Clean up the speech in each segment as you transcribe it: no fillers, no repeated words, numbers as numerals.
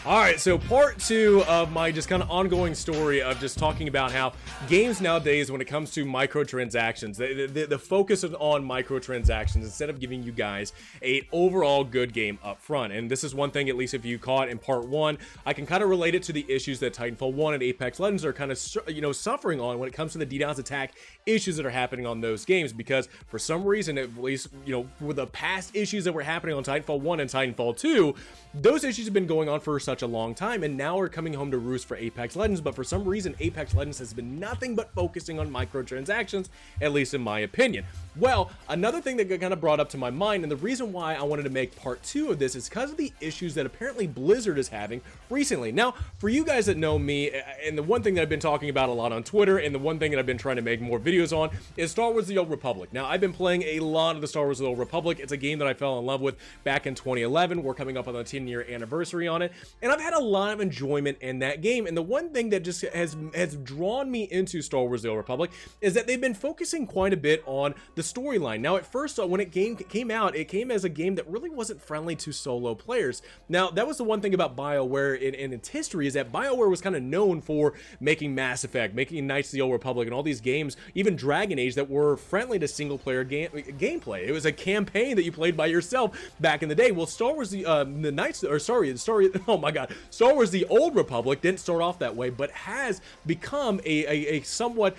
All right, so part two of my just kind of ongoing story of just talking about how games nowadays, when it comes to microtransactions, the focus is on microtransactions instead of giving you guys a overall good game up front. And this is one thing, at least if you caught in part one, I can kind of relate it to the issues that Titanfall 1 and Apex Legends are kind of, suffering on when it comes to the DDoS attack issues that are happening on those games. Because for some reason, at least, with the past issues that were happening on Titanfall 1 and Titanfall 2, those issues have been going on for such a long time, and now we're coming home to roost for Apex Legends. But for some reason, Apex Legends has been nothing but focusing on microtransactions, at least in my opinion. Well, another thing that got kind of brought up to my mind, and the reason why I wanted to make part two of this, is because of the issues that apparently Blizzard is having recently. Now, for you guys that know me, and the one thing that I've been talking about a lot on Twitter, and the one thing that I've been trying to make more videos on, is Star Wars: The Old Republic. Now, I've been playing a lot of the Star Wars: The Old Republic. It's a game that I fell in love with back in 2011. We're coming up on the 10-year anniversary on it, and I've had a lot of enjoyment in that game. And the one thing that just has drawn me into Star Wars: The Old Republic is that they've been focusing quite a bit on the storyline. Now, at first, when it came out, it came as a game that really wasn't friendly to solo players. Now, that was the one thing about BioWare in its history, is that BioWare was kind of known for making Mass Effect, making Knights of the Old Republic, and all these games, even Dragon Age, that were friendly to single-player gameplay. It was a campaign that you played by yourself back in the day. Well, Star Wars: The Old Republic didn't start off that way, but has become a somewhat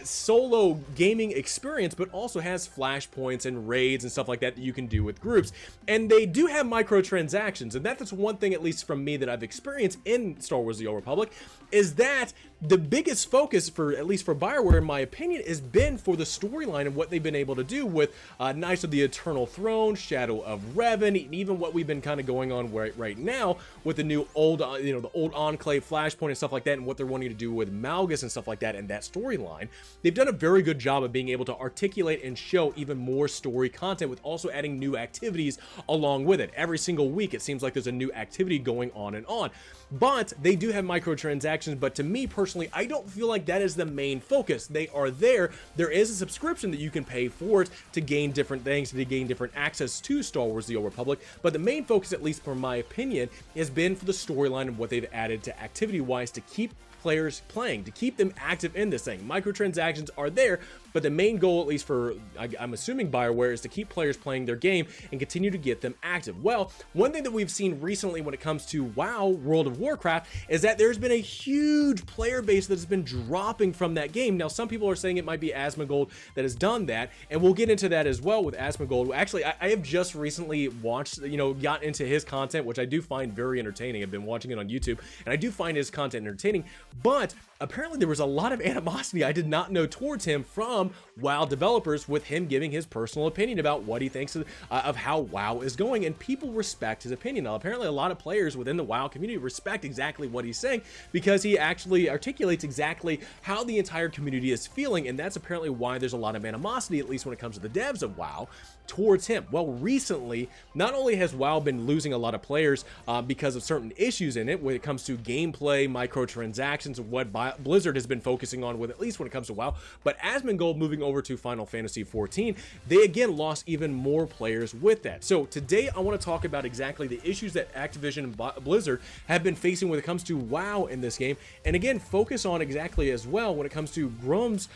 solo gaming experience, but also has flashpoints and raids and stuff like that you can do with groups. And they do have microtransactions, and that's one thing, at least from me, that I've experienced in Star Wars: The Old Republic, is that the biggest focus, for at least for BioWare, in my opinion, has been for the storyline and what they've been able to do with Knights of the Eternal Throne, Shadow of Revan, and even what we've been kind of going on right now with the new the old Enclave Flashpoint and stuff like that, and what they're wanting to do with Malgus and stuff like that, and that storyline. They've done a very good job of being able to articulate and show even more story content, with also adding new activities along with it. Every single week, it seems like there's a new activity going on and on. But they do have microtransactions, but to me personally, I don't feel like that is the main focus. They are there. There is a subscription that you can pay for it to gain different things, to gain different access to Star Wars: The Old Republic. But the main focus, at least from my opinion, has been for the storyline and what they've added to activity-wise to keep players playing, to keep them active in this thing. Microtransactions are there, but the main goal, at least for, I'm assuming, BioWare, is to keep players playing their game and continue to get them active. Well, one thing that we've seen recently when it comes to WoW, World of Warcraft, is that there's been a huge player base that has been dropping from that game. Now, some people are saying it might be Asmongold that has done that, and we'll get into that as well with Asmongold. Actually, I have just recently watched, got into his content, which I do find very entertaining. I've been watching it on YouTube, and I do find his content entertaining, but apparently there was a lot of animosity I did not know towards him from WoW developers, with him giving his personal opinion about what he thinks of how WoW is going, and people respect his opinion. Now, apparently a lot of players within the WoW community respect exactly what he's saying, because he actually articulates exactly how the entire community is feeling, and that's apparently why there's a lot of animosity, at least when it comes to the devs of WoW, towards him. Well, recently, not only has WoW been losing a lot of players because of certain issues in it when it comes to gameplay, microtransactions, of what Blizzard has been focusing on, with at least when it comes to WoW, but Asmongold moving over to Final Fantasy XIV, they again lost even more players with that. So today I want to talk about exactly the issues that Activision and Blizzard have been facing when it comes to WoW in this game, and again focus on exactly as well when it comes to Grum's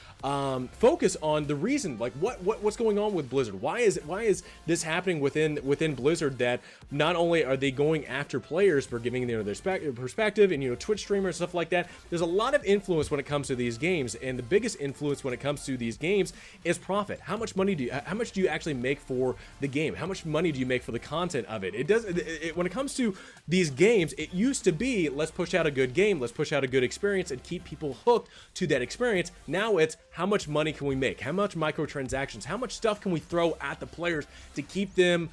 focus on the reason, like what's going on with Blizzard. Why is this happening within Blizzard, that not only are they going after players for giving their perspective, and Twitch streamers, stuff like that. There's a lot of influence when it comes to these games, and the biggest influence when it comes to these games is profit. How much do you actually make for the game? How much money do you make for the content of it? When it comes to these games, it used to be, let's push out a good game, let's push out a good experience and keep people hooked to that experience. Now it's, how much money can we make? How much microtransactions? How much stuff can we throw at the players to keep them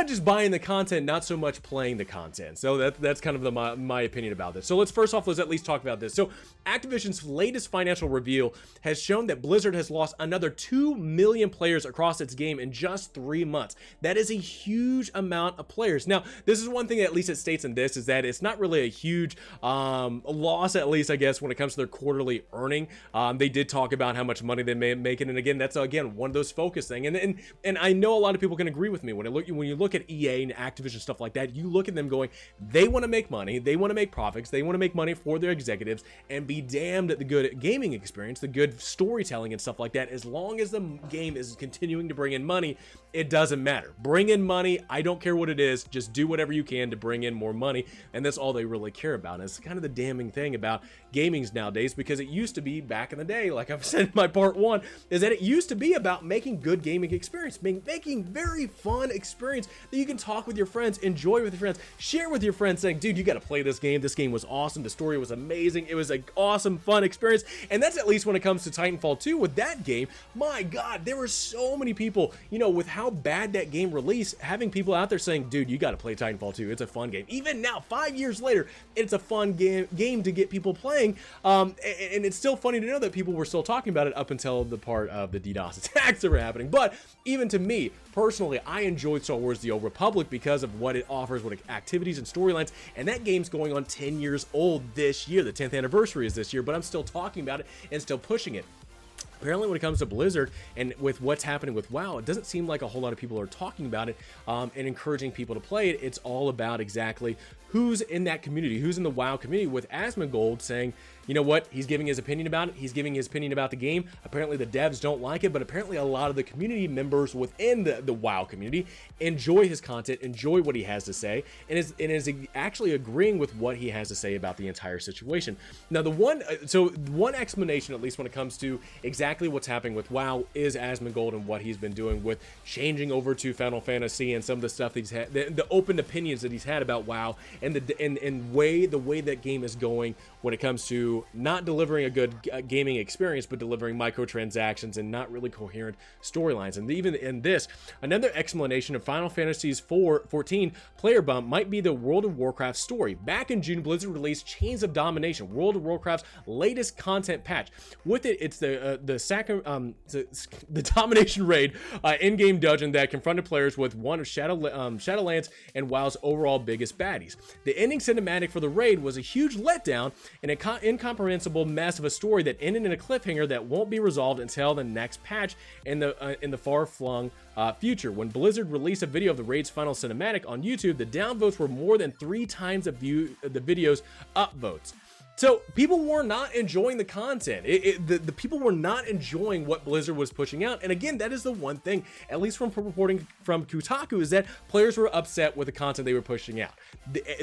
just buying the content, not so much playing the content? So that's kind of my opinion about this. So let's at least talk about this. So Activision's latest financial reveal has shown that Blizzard has lost another 2 million players across its game in just 3 months. That is a huge amount of players. Now, this is one thing that at least it states in this, is that it's not really a huge loss, at least I guess, when it comes to their quarterly earning. They did talk about how much money they may make it, and again, that's one of those focus things. And I know a lot of people can agree with me when you look look at EA and Activision, stuff like that, you look at them going, they want to make money, they want to make profits, they want to make money for their executives, and be damned at the good gaming experience, the good storytelling and stuff like that. As long as the game is continuing to bring in money, it doesn't matter. Bring in money, I don't care what it is, just do whatever you can to bring in more money, and that's all they really care about. And it's kind of the damning thing about gamings nowadays, because it used to be back in the day, like I've said in my part 1, is that it used to be about making good gaming experience, making very fun experience that you can talk with your friends, enjoy with your friends, share with your friends, saying, dude, you got to play this game was awesome, the story was amazing, it was an awesome fun experience. And that's at least when it comes to Titanfall 2. With that game, my god, there were so many people, you know, with how bad that game released, having people out there saying, dude, you got to play Titanfall 2, it's a fun game. Even now, 5 years later, it's a fun game to get people playing, and it's still funny to know that people were still talking about it up until the part of the DDoS attacks that were happening. But even to me personally, I enjoyed Star Wars: The Old Republic because of what it offers, what activities and storylines, and that game's going on 10 years old this year. The 10th anniversary is this year, but I'm still talking about it and still pushing it. Apparently, when it comes to Blizzard and with what's happening with WoW, it doesn't seem like a whole lot of people are talking about it and encouraging people to play it. It's all about exactly who's in that community, who's in the WoW community, with Asmongold saying, you know what, he's giving his opinion about it, he's giving his opinion about the game. Apparently the devs don't like it, but apparently a lot of the community members within the WoW community enjoy his content, enjoy what he has to say, and is actually agreeing with what he has to say about the entire situation. Now the one explanation, at least when it comes to exactly what's happening with WoW, is Asmongold and what he's been doing with changing over to Final Fantasy and some of the stuff that he's had, the open opinions that he's had about WoW, and the way that game is going when it comes to not delivering a good gaming experience, but delivering microtransactions and not really coherent storylines. And even in this, another explanation of Final Fantasy's 14 player bump might be the World of Warcraft story. Back in June, Blizzard released Chains of Domination, World of Warcraft's latest content patch. With it, it's the Domination raid in-game dungeon that confronted players with one of Shadowlands and WoW's overall biggest baddies. The ending cinematic for the raid was a huge letdown and an incomprehensible mess of a story that ended in a cliffhanger that won't be resolved until the next patch in the far-flung future. When Blizzard released a video of the raid's final cinematic on YouTube, the downvotes were more than 3 times the video's upvotes. So people were not enjoying the content. The people were not enjoying what Blizzard was pushing out. And again, that is the one thing, at least from reporting from Kotaku, is that players were upset with the content they were pushing out.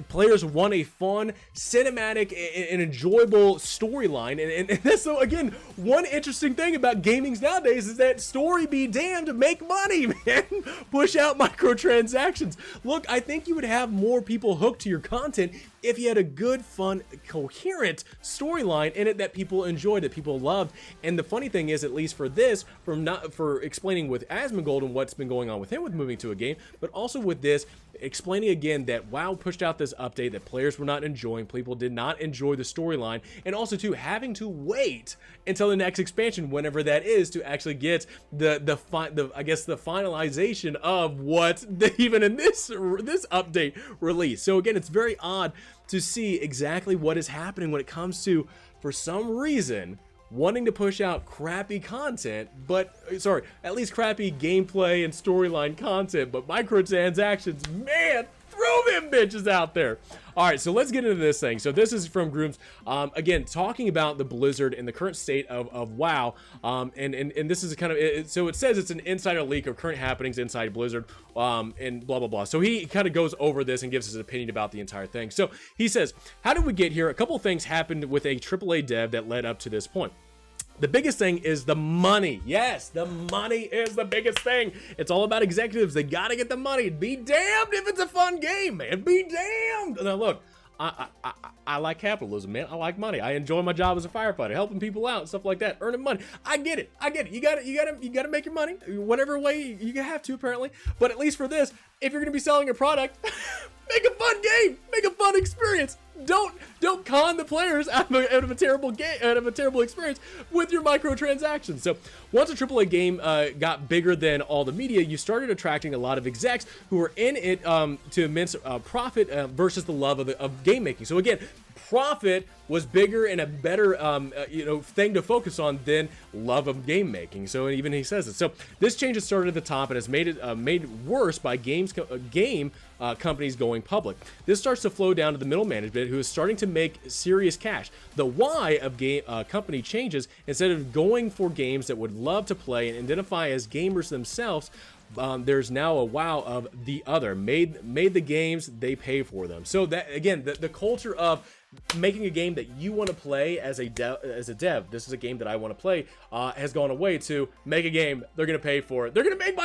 Players want a fun, cinematic, and enjoyable storyline. And that's, so again, one interesting thing about gamings nowadays is that story be damned, make money, man. Push out microtransactions. Look, I think you would have more people hooked to your content if you had a good, fun, coherent storyline in it that people enjoyed, that people loved. And the funny thing is, at least for this, for explaining with Asmongold and what's been going on with him with moving to a game, but also with this, explaining again that WoW pushed out this update that players were not enjoying, people did not enjoy the storyline, and also too having to wait until the next expansion, whenever that is, to actually get the finalization of what even in this update release. So again, it's very odd to see exactly what is happening when it comes to, for some reason, wanting to push out crappy content, at least crappy gameplay and storyline content, but microtransactions, man, throw them bitches out there. All right, so let's get into this thing. So this is from Grooms, again, talking about the Blizzard and the current state of WoW, and this is kind of, so it says it's an insider leak of current happenings inside Blizzard, and blah, blah, blah. So he kind of goes over this and gives his opinion about the entire thing. So he says, how did we get here? A couple things happened with a AAA dev that led up to this point. The biggest thing is the money. Yes, the money is the biggest thing. It's all about executives. They got to get the money. Be damned if it's a fun game, man. Be damned. Now, look, I like capitalism, man. I like money. I enjoy my job as a firefighter, helping people out and stuff like that, earning money. I get it. You got to make your money whatever way you have to, apparently. But at least for this, if you're going to be selling a product, make a fun game, make a fun experience. Don't con the players out of a terrible game, out of a terrible experience with your microtransactions. So once a AAA game got bigger than all the media, you started attracting a lot of execs who were in it to immense profit versus the love of game making. So again, profit was bigger and a better thing to focus on than love of game making. So even he says it. So this change has started at the top and has made it made worse by game companies going public. This starts to flow down to the middle management, who is starting to make serious cash. The why of game company changes. Instead of going for games that would love to play and identify as gamers themselves, there's now a wow of the other. Made the games, they pay for them. So that, again, the culture of making a game that you want to play as a dev, this is a game that I want to play, has gone away to make a game, they're going to pay for it. They're going to make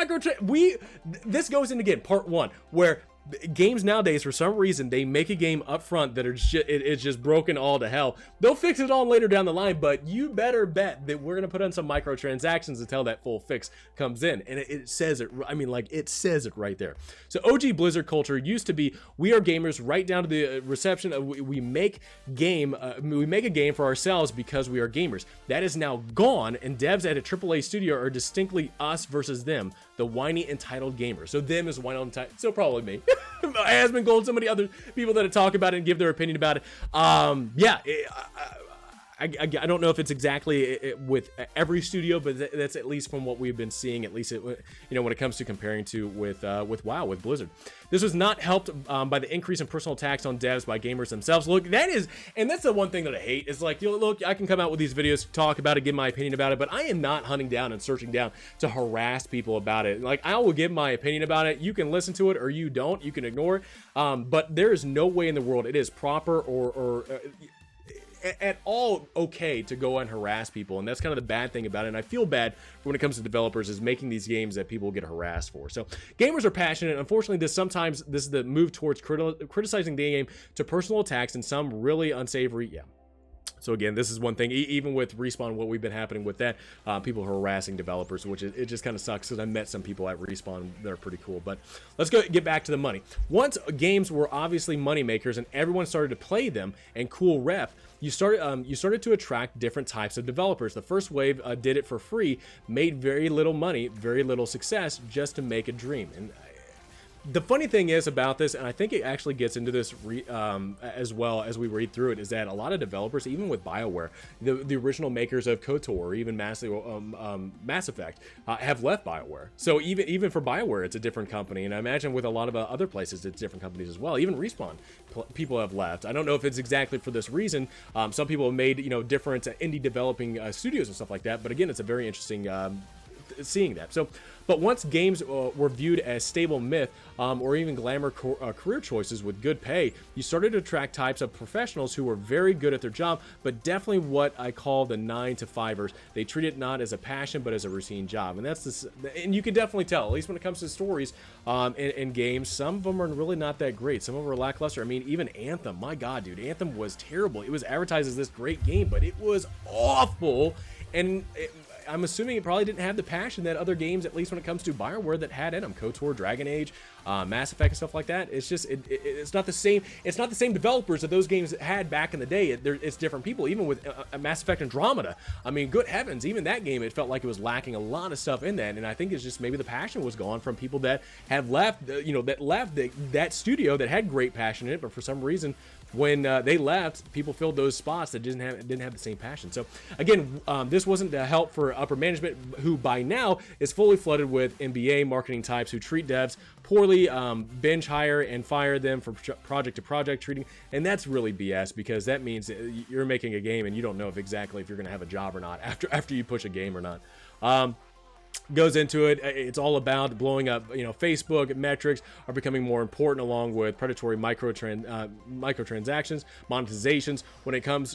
this goes in, again, part one, where games nowadays, for some reason, they make a game up front that it's just broken all to hell. They'll fix it all later down the line, but you better bet that we're going to put on some microtransactions until that full fix comes in. And it says it, I mean, like, it says it right there. So OG Blizzard culture used to be, we are gamers, right down to the reception of we make a game for ourselves because we are gamers. That is now gone, and devs at a AAA studio are distinctly us versus them, the whiny entitled gamers. So them is whiny entitled, so probably me. Asmon Gold, so many other people that talk about it and give their opinion about it. I don't know if it's exactly with every studio, but that's at least from what we've been seeing, at least when it comes to comparing to with WoW, with Blizzard. This was not helped by the increase in personal attacks on devs by gamers themselves. Look, that's the one thing that I hate, is like, look, I can come out with these videos, talk about it, give my opinion about it, but I am not hunting down and searching down to harass people about it. Like, I will give my opinion about it. You can listen to it or you don't. You can ignore it. But there is no way in the world it is proper or at all okay to go and harass people, and that's kind of the bad thing about it. And I feel bad when it comes to developers is making these games that people get harassed for. So gamers are passionate. Unfortunately, this is the move towards criticizing the game to personal attacks and some really unsavory. So again, this is one thing, even with Respawn, what we've been happening with that, people harassing developers, which it just kind of sucks, because I met some people at Respawn that are pretty cool. But let's get back to the money. Once games were obviously money makers and everyone started to play them and cool rep, you started to attract different types of developers. The first wave did it for free, made very little money, very little success, just to make a dream. And the funny thing is about this, and I think it actually gets into this as well as we read through it, is that a lot of developers, even with BioWare, the original makers of KOTOR or even Mass Effect, have left BioWare. So even for BioWare, it's a different company, and I imagine with a lot of other places, it's different companies as well. Even Respawn, people have left. I don't know if it's exactly for this reason. Some people have made different indie developing studios and stuff like that. But again, it's a very interesting seeing that. So, but once games were viewed as stable myth or even glamour career choices with good pay, you started to attract types of professionals who were very good at their job, but definitely what I call the 9-to-5ers. They treat it not as a passion, but as a routine job. And that's this, and you can definitely tell, at least when it comes to stories in games, some of them are really not that great. Some of them are lackluster. I mean, even Anthem, my God, dude, Anthem was terrible. It was advertised as this great game, but it was awful. And I'm assuming it probably didn't have the passion that other games, at least when it comes to BioWare, that had in them. KOTOR, Dragon Age, Mass Effect, and stuff like that. It's just it's not the same. It's not the same developers that those games had back in the day. It's different people. Even with Mass Effect Andromeda, I mean, good heavens, even that game, it felt like it was lacking a lot of stuff in that. And I think it's just maybe the passion was gone from people that have left. That left that studio that had great passion in it, but for some reason, when they left, people filled those spots that didn't have the same passion. So again, this wasn't to help for upper management, who by now is fully flooded with MBA marketing types who treat devs poorly, binge hire and fire them from project to project treating, and that's really BS, because that means you're making a game and you don't know if exactly if you're going to have a job or not after you push a game or not. Goes into it. It's all about blowing up. Facebook metrics are becoming more important, along with predatory microtransactions, monetizations.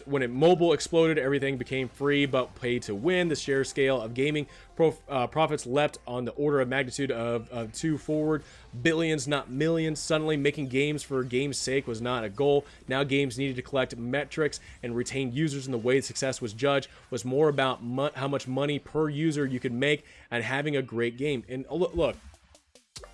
When mobile exploded, everything became free but pay to win. The share scale of gaming profits leapt on the order of magnitude of 2 forward. Billions, not millions. Suddenly, making games for game's sake was not a goal. Now games needed to collect metrics and retain users, and the way success was judged was more about how much money per user you could make and having a great game. And look,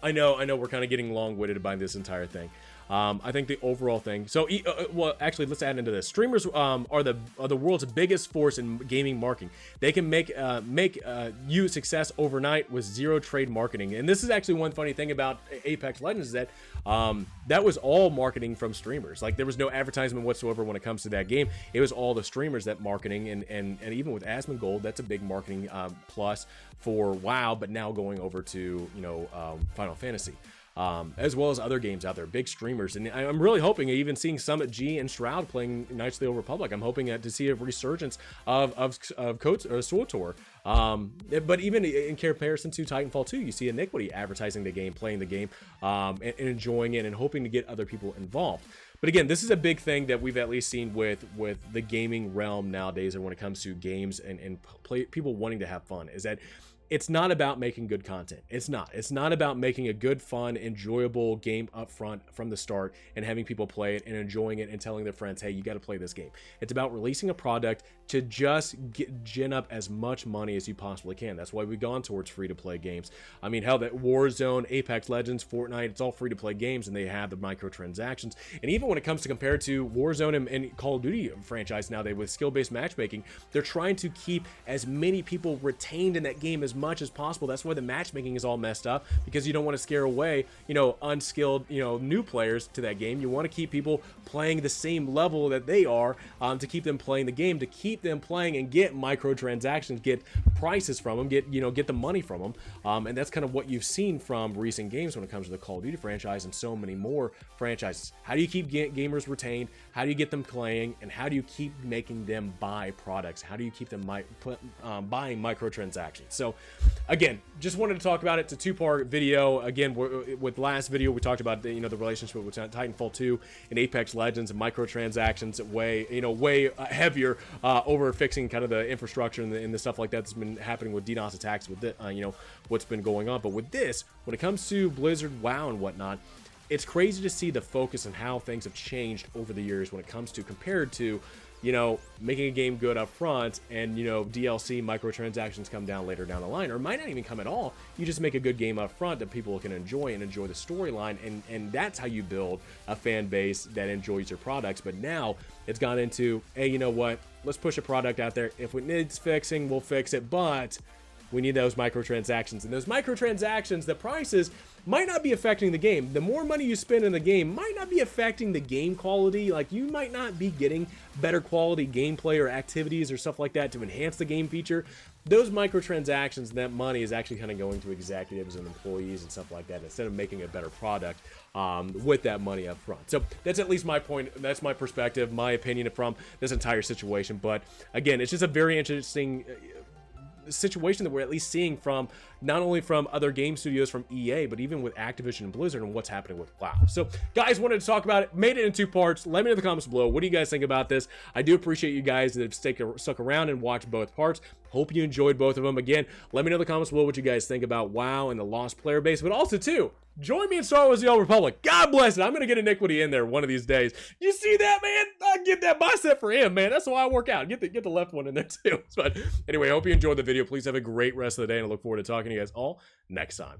I know we're kind of getting long-winded by this entire thing. I think the overall thing. So, well, actually, let's add into this. Streamers are the world's biggest force in gaming marketing. They can make you success overnight with zero trade marketing. And this is actually one funny thing about Apex Legends is that that was all marketing from streamers. Like there was no advertisement whatsoever when it comes to that game. It was all the streamers that marketing, and even with Asmongold, that's a big marketing plus for WoW, but now going over to Final Fantasy. As well as other games out there, big streamers. And I'm really hoping, even seeing Summit G and Shroud playing Knights of the Old Republic, I'm hoping to see a resurgence of Swtor. But even in comparison to Titanfall 2, you see Iniquity advertising the game, playing the game, and enjoying it, and hoping to get other people involved. But again, this is a big thing that we've at least seen with the gaming realm nowadays, and when it comes to games and people wanting to have fun, is that it's not about making good content. It's not about making a good, fun, enjoyable game up front from the start and having people play it and enjoying it and telling their friends, hey, you got to play this game. It's about releasing a product to just gin up as much money as you possibly can. That's why we've gone towards free-to-play games. I mean, hell, that Warzone, Apex Legends, Fortnite, it's all free-to-play games, and they have the microtransactions. And even when it comes to compare to Warzone and Call of Duty franchise nowadays with skill-based matchmaking, they're trying to keep as many people retained in that game as much as possible. That's why the matchmaking is all messed up, because you don't want to scare away, unskilled, new players to that game. You want to keep people playing the same level that they are, to keep them playing the game, to keep them playing and get microtransactions, get prices from them, get the money from them. And that's kind of what you've seen from recent games when it comes to the Call of Duty franchise and so many more franchises. How do you keep gamers retained? How do you get them playing? And how do you keep making them buy products? How do you keep them buying microtransactions? So again, just wanted to talk about it. It's a two-part video. Again, with last video, we talked about the relationship with Titanfall 2 and Apex Legends and microtransactions way heavier over fixing kind of the infrastructure and the stuff like that's been happening with DDoS attacks with what's been going on. But with this, when it comes to Blizzard, WoW, and whatnot, it's crazy to see the focus and how things have changed over the years when it comes to compared to making a game good up front and, DLC microtransactions come down later down the line, or might not even come at all. You just make a good game up front that people can enjoy and enjoy the storyline, and that's how you build a fan base that enjoys your products. But now it's gone into, hey, you know what? Let's push a product out there. If it needs fixing, we'll fix it, but we need those microtransactions. And those microtransactions, the prices might not be affecting the game. The more money you spend in the game might not be affecting the game quality. Like, you might not be getting better quality gameplay or activities or stuff like that to enhance the game feature. Those microtransactions and that money is actually kind of going to executives and employees and stuff like that, instead of making a better product with that money up front. So that's at least my point. That's my perspective, my opinion from this entire situation. But again, it's just a very interesting situation that we're at least seeing from not only from other game studios from EA, but even with Activision and Blizzard and what's happening with WoW. So guys, wanted to talk about it, made it in two parts. Let me know in the comments below, what do you guys think about this? I do appreciate you guys that have stuck around and watched both parts. Hope you enjoyed both of them. Again, let me know in the comments below what you guys think about WoW and the lost player base, but also too, join me in Star Wars: The Old Republic. God bless it. I'm gonna get Iniquity in there one of these days. You see that, man? I get that bicep for him, man. That's why I work out. Get the left one in there too. But anyway, I hope you enjoyed the video. Please have a great rest of the day, and I look forward to talking to you guys all next time.